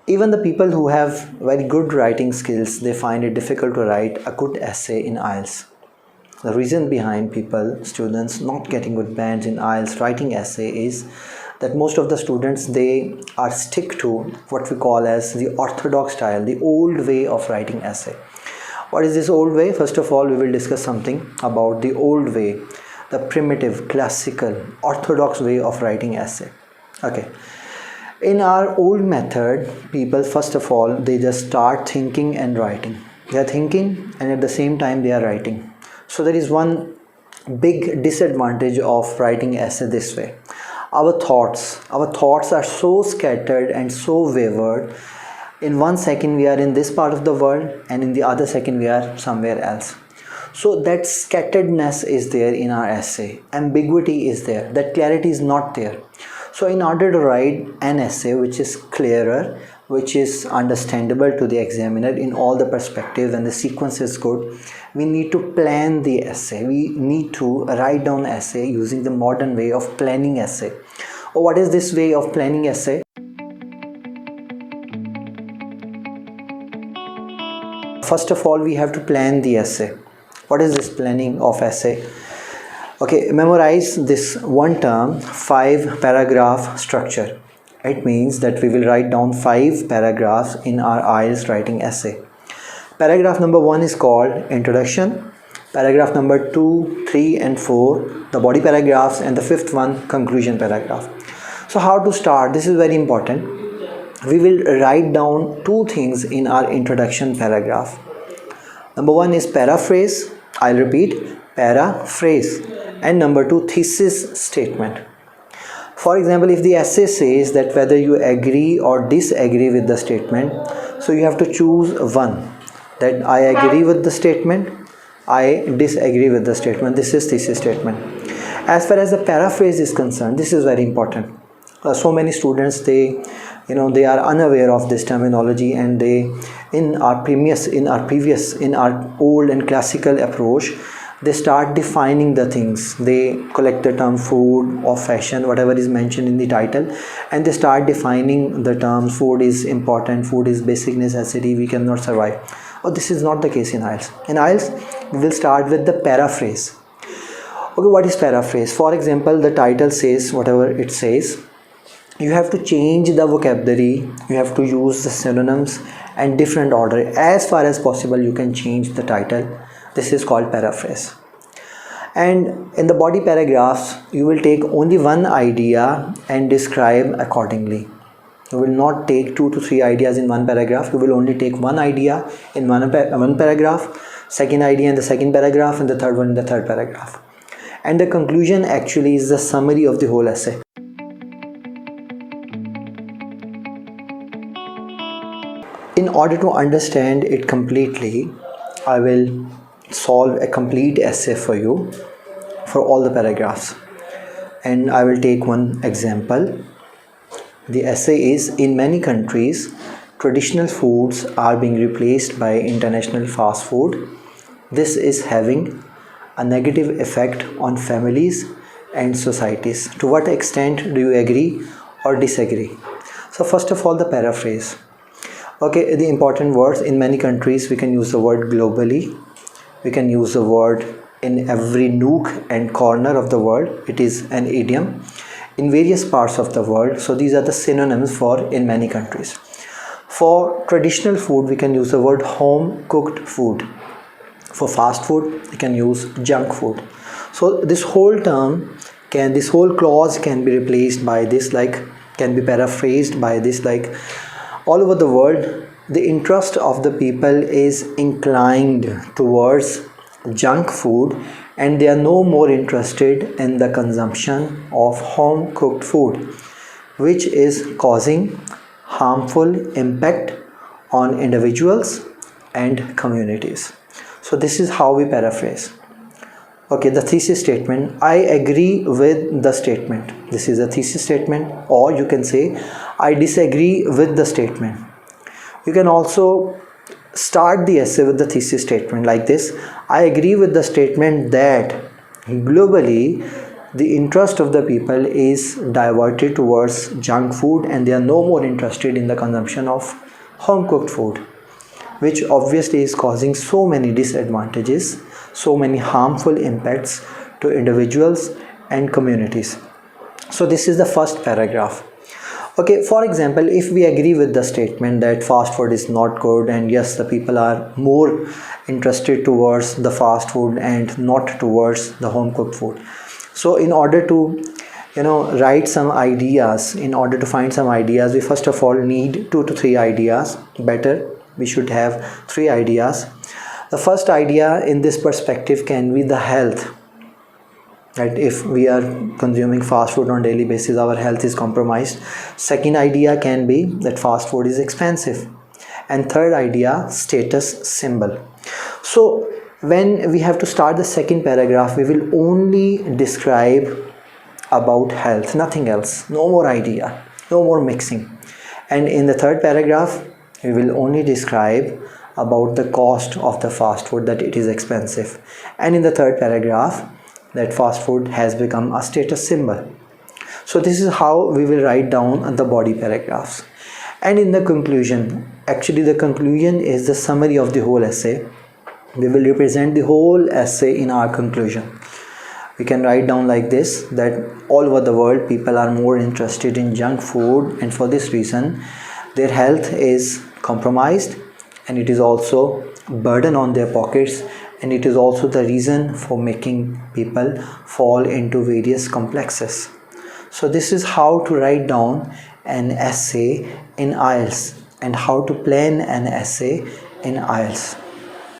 Even the people who have very good writing skills, they find it difficult to write a good essay in IELTS. The reason behind students not getting good bands in IELTS writing essay is that most of the students, they are stick to what we call as the orthodox style, the old way of writing essay. What is this old way? First of all, we will discuss something about the old way, the primitive, classical, orthodox way of writing essay. Okay. In our old method, people, first of all, they just start thinking and writing. They are thinking and at the same time they are writing. So there is one big disadvantage of writing essay this way. Our thoughts are so scattered and so wavered. In 1 second we are in this part of the world, and in the other second we are somewhere else. So that scatteredness is there in our essay. Ambiguity is there. That clarity is not there. So in order to write an essay which is clearer, which is understandable to the examiner in all the perspectives and the sequence is good, we need to plan the essay. We need to write down essay using the modern way of planning essay. Oh, what is this way of planning essay? First of all, we have to plan the essay. What is this planning of essay? Okay, memorize this one term, 5 paragraph structure. It means that we will write down 5 paragraphs in our IELTS writing essay. Paragraph number 1 is called introduction. Paragraph number 2, 3 and 4, the body paragraphs, and the 5th one, conclusion paragraph. So how to start? This is very important. We will write down 2 things in our introduction paragraph. Number 1 is paraphrase. I'll repeat, paraphrase. And number 2, thesis statement. For example, if the essay says that whether you agree or disagree with the statement, so you have to choose one, that I agree with the statement, I disagree with the statement. This is thesis statement. As far as the paraphrase is concerned, this is very important. So many students, they are unaware of this terminology, and they in our old and classical approach, they start defining the things. They collect the term food or fashion, whatever is mentioned in the title, and they start defining the terms. Food is important, food is basic necessity, we cannot survive. Oh, this is not the case in IELTS. In IELTS, we will start with the paraphrase. Okay, what is paraphrase? For example, the title says whatever it says. You have to change the vocabulary, you have to use the synonyms and different order. As far as possible, you can change the title. This is called paraphrase. And in the body paragraphs, you will take only one idea and describe accordingly. You will not take 2 to 3 ideas in one paragraph. You will only take one idea in one paragraph, second idea in the second paragraph, and the third one in the third paragraph. And the conclusion actually is the summary of the whole essay. In order to understand it completely, I will solve a complete essay for you for all the paragraphs, and I will take one example. The essay is, in many countries, traditional foods are being replaced by international fast food. This is having a negative effect on families and societies. To what extent do you agree or disagree? So first of all, the paraphrase. Okay, the important words. In many countries, we can use the word globally. We can use the word in every nook and corner of the world. It is an idiom in various parts of the world. So these are the synonyms for in many countries. For traditional food, we can use the word home cooked food. For fast food, we can use junk food. So this whole clause can be replaced by this, like, can be paraphrased by this, like, all over the world, the interest of the people is inclined towards junk food, and they are no more interested in the consumption of home cooked food, which is causing harmful impact on individuals and communities. So this is how we paraphrase. Okay, the thesis statement. I agree with the statement. This is a thesis statement, or you can say I disagree with the statement. You can also start the essay with the thesis statement like this. I agree with the statement that globally the interest of the people is diverted towards junk food and they are no more interested in the consumption of home cooked food, which obviously is causing so many disadvantages, so many harmful impacts to individuals and communities. So this is the first paragraph. Okay, for example, if we agree with the statement that fast food is not good, and yes, the people are more interested towards the fast food and not towards the home cooked food. So in order to write some ideas, in order to find some ideas, we first of all need 2 to 3 ideas. Better we should have 3 ideas. The first idea in this perspective can be the health, that if we are consuming fast food on daily basis, our health is compromised. Second idea can be that fast food is expensive, and third idea, status symbol. So when we have to start the second paragraph, we will only describe about health, nothing else, no more idea, no more mixing. And in the third paragraph, we will only describe about the cost of the fast food, that it is expensive. And in the third paragraph, that fast food has become a status symbol. So this is how we will write down the body paragraphs. And in the conclusion, actually the conclusion is the summary of the whole essay. We will represent the whole essay in our conclusion. We can write down like this, that all over the world people are more interested in junk food, and for this reason their health is compromised, and it is also a burden on their pockets, and it is also the reason for making people fall into various complexes. So this is how to write down an essay in Ielts and how to plan an essay in Ielts.